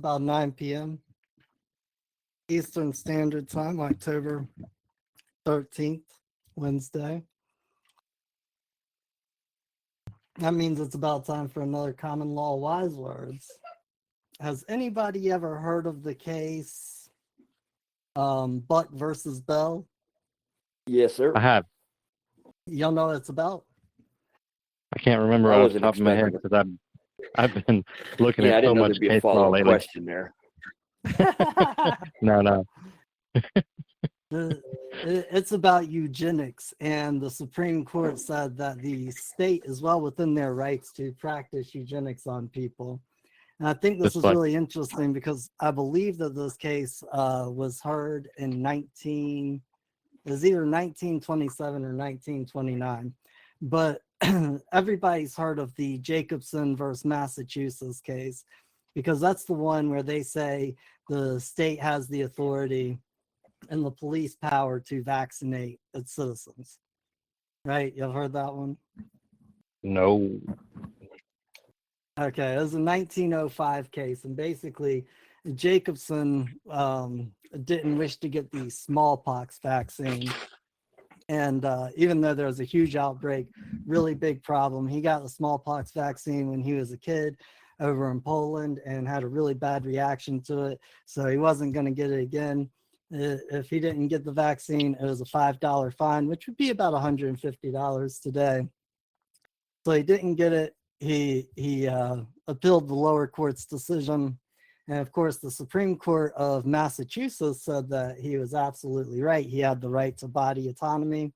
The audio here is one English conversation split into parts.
about 9 p.m. Eastern Standard Time, October 13th, Wednesday. That means it's about time for another common law wise words. Has anybody ever heard of the case Buck versus Bell? Yes, sir. I have. Y'all know what it's about? I can't remember I off the wasn't top of my head expecting it. because I've been looking Yeah, I at so didn't know much there'd be a case law follow-up lately. question there. No. It's about eugenics, and the Supreme Court said that the state is well within their rights to practice eugenics on people. And I think this Just is like- really interesting because I believe that this case was heard in it was either 1927 or 1929. But everybody's heard of the Jacobson versus Massachusetts case, because that's the one where they say the state has the authority and the police power to vaccinate its citizens. Right? You've heard that one? No. Okay, it was a 1905 case, and basically Jacobson didn't wish to get the smallpox vaccine. And even though there was a huge outbreak, really big problem, he got the smallpox vaccine when he was a kid over in Poland and had a really bad reaction to it. So he wasn't going to get it again. If he didn't get the vaccine, it was a $5 fine, which would be about $150 today. So he didn't get it. He appealed the lower court's decision. And of course, the Supreme Court of Massachusetts said that he was absolutely right. He had the right to body autonomy.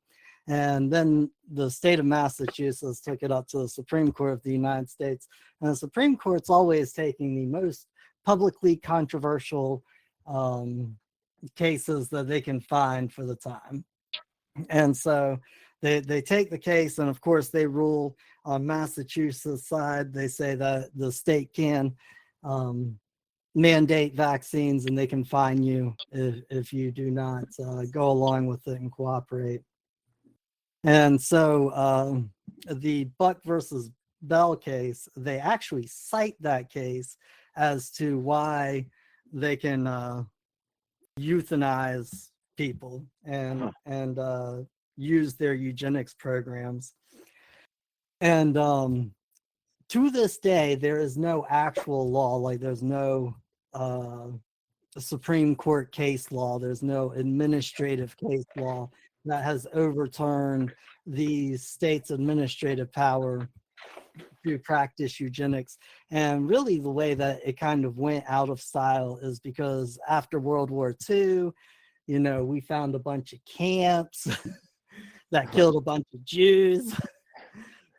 And then the state of Massachusetts took it up to the Supreme Court of the United States. And the Supreme Court's always taking the most publicly controversial cases that they can find for the time. And so they take the case, and of course they rule on Massachusetts side. They say that the state can mandate vaccines, and they can fine you if you do not go along with it and cooperate. And so the Buck versus Bell case, they actually cite that case as to why they can euthanize people and use their eugenics programs. And to this day, there is no actual law, like there's no Supreme Court case law, there's no administrative case law that has overturned the state's administrative power to practice eugenics. And really the way that it kind of went out of style is because after World War II, you know, we found a bunch of camps that killed a bunch of Jews.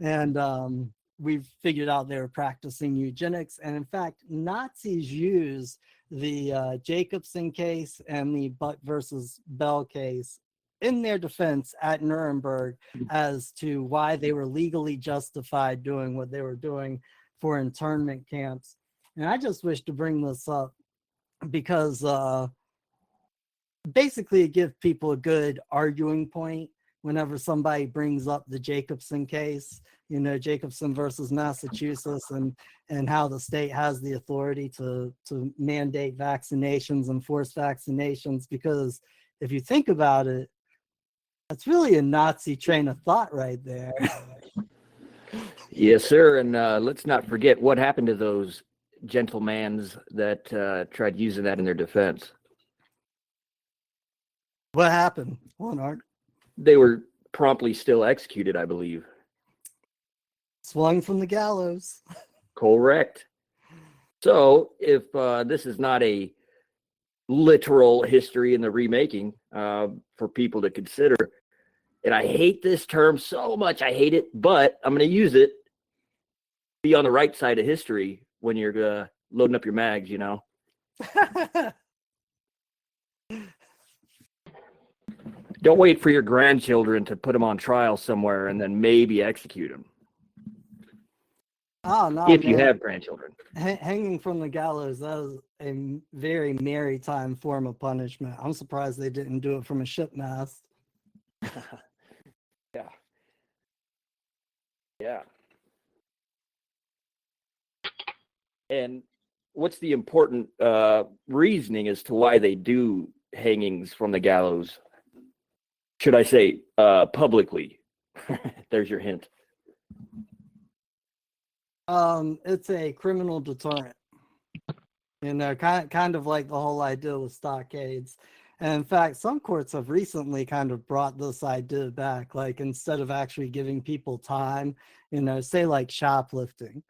And we figured out they were practicing eugenics. And in fact, Nazis used the Jacobson case and the Buck versus Bell case in their defense at Nuremberg as to why they were legally justified doing what they were doing for internment camps. And I just wish to bring this up because basically it gives people a good arguing point whenever somebody brings up the Jacobson case, you know, Jacobson versus Massachusetts, and how the state has the authority to mandate vaccinations and force vaccinations. Because if you think about it, that's really a Nazi train of thought right there. Yes, sir. And let's not forget what happened to those gentlemans that tried using that in their defense. What happened, Leonard? They were promptly still executed, I believe. Swung from the gallows. Correct. So if this is not a literal history in the remaking for people to consider, and I hate this term so much, I hate it, but I'm going to use it. Be on the right side of history when you're loading up your mags, you know. Don't wait for your grandchildren to put them on trial somewhere and then maybe execute them. Oh, no, if you man. have grandchildren. Hanging from the gallows, that is a very maritime form of punishment. I'm surprised they didn't do it from a ship mast. Yeah. Yeah. And what's the important reasoning as to why they do hangings from the gallows? Should I say publicly? There's your hint. It's a criminal deterrent. Kind of like the whole idea with stockades. And in fact, some courts have recently kind of brought this idea back. Like instead of actually giving people time, say like shoplifting,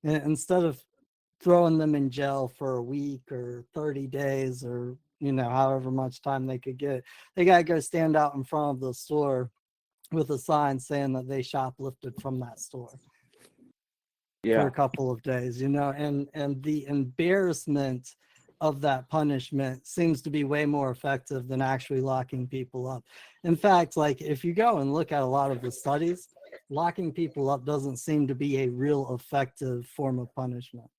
instead of throwing them in jail for a week or 30 days or however much time they could get, they got to go stand out in front of the store with a sign saying that they shoplifted from that store for a couple of days, and the embarrassment of that punishment seems to be way more effective than actually locking people up. In fact, like if you go and look at a lot of the studies, locking people up doesn't seem to be a real effective form of punishment.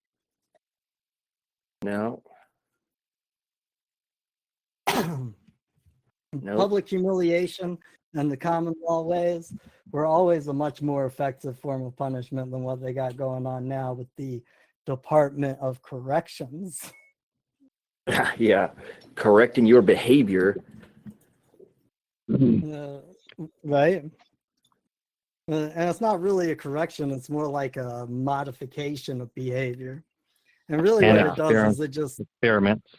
No. Nope. Public humiliation and the common law ways were always a much more effective form of punishment than what they got going on now with the Department of Corrections. Yeah, correcting your behavior. Right? And it's not really a correction, it's more like a modification of behavior. And really what it does is it just experiments.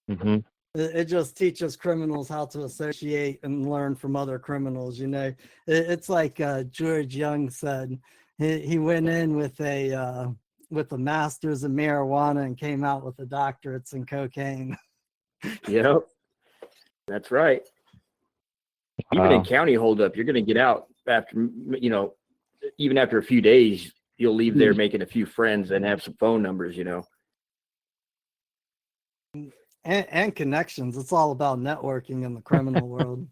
Mm-hmm. It just teaches criminals how to associate and learn from other criminals. It's like George Young said. He went in with a master's in marijuana and came out with a doctorates in cocaine. Yep, that's right. Even in county holdup, you're going to get out after, even after a few days, you'll leave there making a few friends and have some phone numbers, And connections. It's all about networking in the criminal world.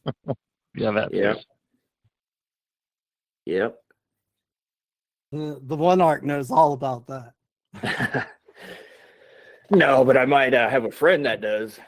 Yeah, Yep. The one arc knows all about that. No, but I might have a friend that does.